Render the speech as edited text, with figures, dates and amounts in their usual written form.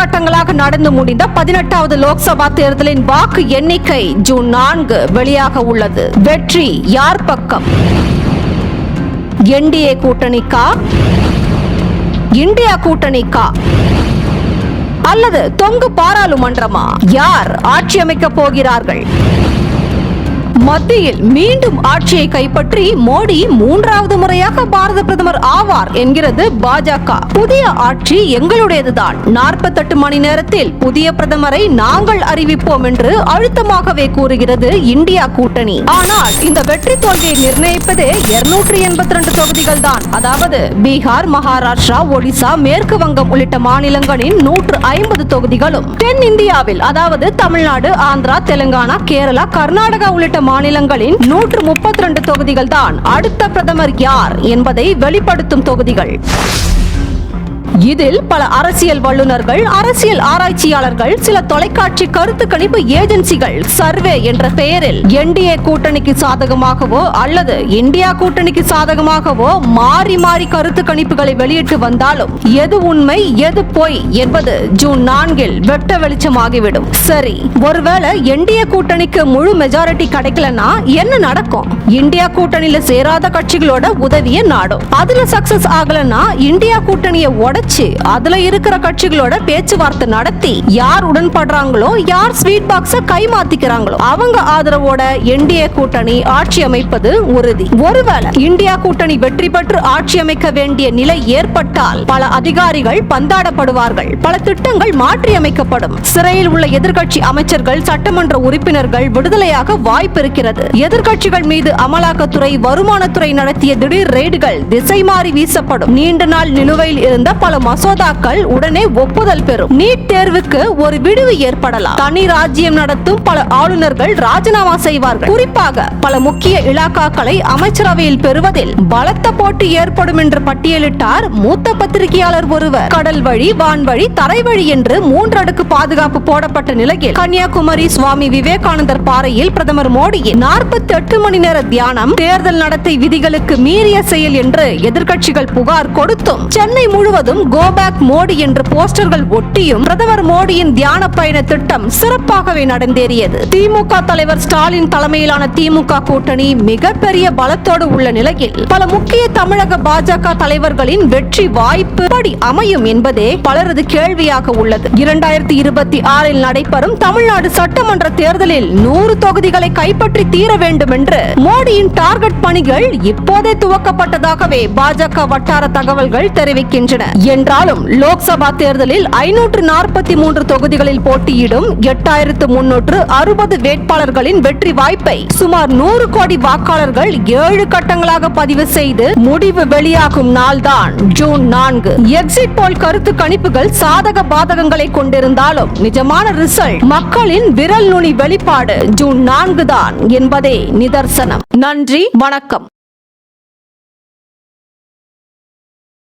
கட்டங்களாக நடந்து முடிந்த 18வது லோக்சபா தேர்தலின் வாக்கு எண்ணிக்கை ஜூன் 4 வெளியாக உள்ளது. வெற்றி யார் பக்கம்? என்டிஏ கூட்டணிக்கா, இந்தியா கூட்டணிக்கா அல்லது தொங்கு பாராளுமன்றமா? யார் ஆட்சி அமைக்க போகிறார்கள்? மத்தியில் மீண்டும் ஆட்சியை கைப்பற்றி மோடி 3வது முறையாக பாரத பிரதமர் ஆவார் என்கிறது பாஜக. புதிய ஆட்சி எங்களுடையதுதான், 48 மணி நேரத்தில் புதிய பிரதமரை நாங்கள் அறிவிப்போம் என்று அழுத்தமாகவே கூறுகிறது இந்தியா கூட்டணி. ஆனால் இந்த வெற்றி தோல்வியை நிர்ணயிப்பதே 282 தொகுதிகள் தான். அதாவது பீகார், மகாராஷ்டிரா, ஒடிசா, மேற்கு வங்கம் உள்ளிட்ட மாநிலங்களின் 150 தொகுதிகளும், தென் இந்தியாவில் அதாவது தமிழ்நாடு, ஆந்திரா, தெலுங்கானா, கேரளா, கர்நாடகா உள்ளிட்ட மாநிலங்களின் 132 தொகுதிகள் தான் அடுத்த பிரதமர் யார் என்பதை வெளிப்படுத்தும் தொகுதிகள். இதில் பல அரசியல் வல்லுநர்கள், அரசியல் ஆராய்ச்சியாளர்கள், சில தொலைக்காட்சி கருத்து கணிப்பு ஏஜென்சிகள் சர்வே என்ற பெயரில் என்டிஏ கூட்டணிக்கு சாதகமாகவோ அல்லது இந்தியா கூட்டணிக்கு சாதகமாகவோ மாறி மாறி கருத்து கணிப்புகளை வெளியிட்டு வந்தாலும் எது உண்மை எது பொய் என்பது ஜூன் 4 வெட்ட வெளிச்சமாகிவிடும். சரி, ஒருவேளை என்டிஏ கூட்டணிக்கு முழு மெஜாரிட்டி கிடைக்கலன்னா என்ன நடக்கும்? இந்தியா கூட்டணியில சேராத கட்சிகளோட உதவிய நாடும். அதுல சக்சஸ் ஆகலன்னா இந்தியா கூட்டணியை உடைச்சு அதுல இருக்கிற கட்சிகளோட பேச்சுவார்த்தை நடத்தி யார் உடன்படுறாங்களோ, யார் ஸ்வீட் பாக்ஸ கைமாத்திக்கிறாங்களோ அவங்க ஆதரவோட என்டிஏ கூட்டணி ஆட்சி அமைப்பது உறுதி. ஒருவேளை இந்தியா கூட்டணி வெற்றி பெற்று ஆட்சி அமைக்க வேண்டிய நிலை ஏற்பட்டால் பல அதிகாரிகள் பந்தாடப்படுவார்கள், பல திட்டங்கள் மாற்றி அமைக்கப்படும். சிறையில் உள்ள எதிர்க்கட்சி அமைச்சர்கள், சட்டமன்ற உறுப்பினர்கள் விடுதலையாக வாய்ப்பு இருக்கிறது. எதிர்க்கட்சிகள் மீது அமலாக்கத்துறை, வருமானத்துறை நடத்திய திடீர் ரெய்டுகள் திசை மாறி வீசப்படும். நீண்ட நாள் நிலுவையில் இருந்த பல மசோதாக்கள் உடனே ஒப்புதல் பெறும். நீட் தேர்வுக்கு ஒரு விடுவு ஏற்படலாம். தனி ராஜ்யம் நடத்தும் பல ஆளுநர்கள் ராஜினாமா செய்வார்கள். குறிப்பாக பல முக்கிய இலாக்காக்களை அமைச்சரவையில் பெறுவதில் பலத்த போட்டி ஏற்படும் என்று பட்டியலிட்டார் மூத்த பத்திரிகையாளர் ஒருவர். கடல் வழி, வான்வழி, தரை வழி என்று 3 அடுக்கு பாதுகாப்பு போடப்பட்ட நிலையில் கன்னியாகுமரி சுவாமி விவேகானந்தர் பாறையில் பிரதமர் மோடியின் 48 மணி நேர தியானம் தேர்தல் நடத்தை விதிகளுக்கு மீறிய செயல் என்று எதிர்க்கட்சிகள் புகார் கொடுத்தும் சென்னை முழுவதும் கோ பேக் மோடி என்று போஸ்டர்கள் ஒட்டியும் பிரதமர் மோடியின் தியான பயண திட்டம் சிறப்பாகவே நடந்தேறியது. திமுக தலைவர் ஸ்டாலின் தலைமையிலான திமுக கூட்டணி மிகப்பெரிய பலத்தோடு உள்ள நிலையில் பல முக்கிய தமிழக பாஜக தலைவர்களின் வெற்றி வாய்ப்பு எப்படி அமையும் என்பதே பலரது கேள்வியாக உள்ளது. 2026 நடைபெறும் தமிழ்நாடு சட்டமன்ற தேர்தலில் 100 தொகுதிகளை கைப்பற்றி தீர வேண்டும் என்று மோடியின் டார்கெட் பணிகள் இப்போதே துவக்கப்பட்டதாகவே பாஜக வட்டார தகவல்கள் தெரிவிக்கின்றன. என்றாலும் லோக்சபா தேர்தலில் 543 தொகுதிகளில் போட்டியிடும் 8360 வேட்பாளர்களின் வெற்றி வாய்ப்பை சுமார் 100 கோடி வாக்காளர்கள் 7 கட்டங்களாக பதிவு செய்து முடிவு வெளியாகும் நாள்தான் ஜூன் 4. எக்ஸிட் போல் கருத்து கணிப்புகள் சாதக பாதகங்களை கொண்டிருந்தாலும் நிஜமான ரிசல்ட், மக்களின் விரல் நுனி வெளிப்பாடு ஜூன் 4 தான் என்பதே நிதர்சனம். நன்றி, வணக்கம்.